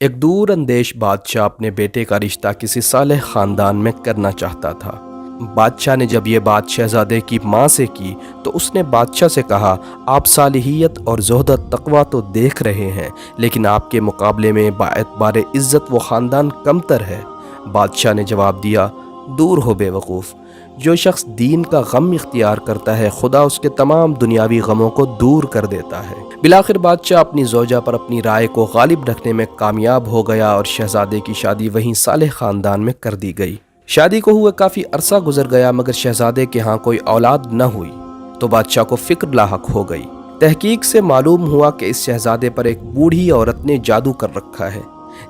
ایک دور اندیش بادشاہ اپنے بیٹے کا رشتہ کسی صالح خاندان میں کرنا چاہتا تھا۔ بادشاہ نے جب یہ بات شہزادے کی ماں سے کی تو اس نے بادشاہ سے کہا، آپ صالحیت اور زہد تقویٰ تو دیکھ رہے ہیں، لیکن آپ کے مقابلے میں باعتبار عزت وہ خاندان کمتر ہے۔ بادشاہ نے جواب دیا، دور ہو بے وقوف، جو شخص دین کا غم اختیار کرتا ہے خدا اس کے تمام دنیاوی غموں کو دور کر دیتا ہے۔ بالآخر بادشاہ اپنی زوجہ پر اپنی رائے کو غالب رکھنے میں کامیاب ہو گیا اور شہزادے کی شادی وہیں صالح خاندان میں کر دی گئی۔ شادی کو ہوئے کافی عرصہ گزر گیا مگر شہزادے کے ہاں کوئی اولاد نہ ہوئی تو بادشاہ کو فکر لاحق ہو گئی۔ تحقیق سے معلوم ہوا کہ اس شہزادے پر ایک بوڑھی عورت نے جادو کر رکھا ہے،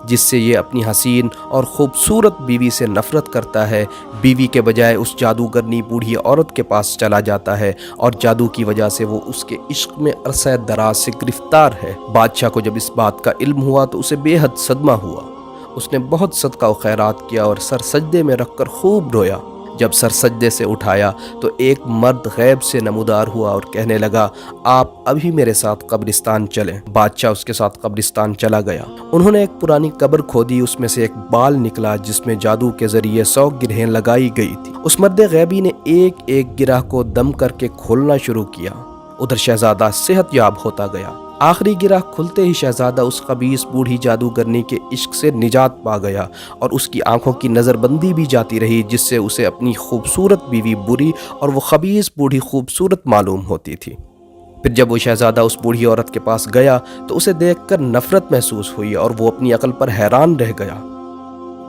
جس سے یہ اپنی حسین اور خوبصورت بیوی سے نفرت کرتا ہے۔ بیوی کے بجائے اس جادوگرنی بوڑھی عورت کے پاس چلا جاتا ہے اور جادو کی وجہ سے وہ اس کے عشق میں عرصہ دراز سے گرفتار ہے۔ بادشاہ کو جب اس بات کا علم ہوا تو اسے بے حد صدمہ ہوا۔ اس نے بہت صدقہ و خیرات کیا اور سر سجدے میں رکھ کر خوب رویا۔ جب سر سجدے سے اٹھایا تو ایک مرد غیب سے نمودار ہوا اور کہنے لگا، آپ ابھی میرے ساتھ قبرستان چلیں۔ بادشاہ اس کے ساتھ قبرستان چلا گیا۔ انہوں نے ایک پرانی قبر کھودی، اس میں سے ایک بال نکلا جس میں جادو کے ذریعے 100 گرہیں لگائی گئی تھی۔ اس مرد غیبی نے ایک ایک گرہ کو دم کر کے کھولنا شروع کیا۔ ادھر شہزادہ صحت یاب ہوتا گیا۔ آخری گرہ کھلتے ہی شہزادہ اس خبیث بوڑھی جادوگرنی کے عشق سے نجات پا گیا اور اس کی آنکھوں کی نظر بندی بھی جاتی رہی، جس سے اسے اپنی خوبصورت بیوی بری اور وہ خبیث بوڑھی خوبصورت معلوم ہوتی تھی۔ پھر جب وہ شہزادہ اس بوڑھی عورت کے پاس گیا تو اسے دیکھ کر نفرت محسوس ہوئی اور وہ اپنی عقل پر حیران رہ گیا۔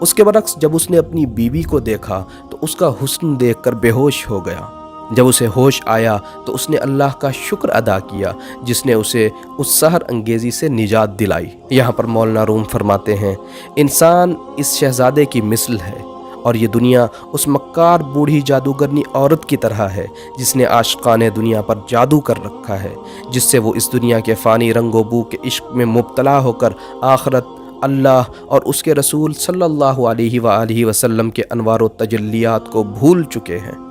اس کے برعکس جب اس نے اپنی بیوی کو دیکھا تو اس کا حسن دیکھ کر بے ہوش ہو گیا۔ جب اسے ہوش آیا تو اس نے اللہ کا شکر ادا کیا جس نے اسے اس سحر انگیزی سے نجات دلائی۔ یہاں پر مولانا روم فرماتے ہیں، انسان اس شہزادے کی مثل ہے اور یہ دنیا اس مکار بوڑھی جادوگرنی عورت کی طرح ہے جس نے عاشقان دنیا پر جادو کر رکھا ہے، جس سے وہ اس دنیا کے فانی رنگ و بو کے عشق میں مبتلا ہو کر آخرت، اللہ اور اس کے رسول صلی اللہ علیہ وآلہ وسلم کے انوار و تجلیات کو بھول چکے ہیں۔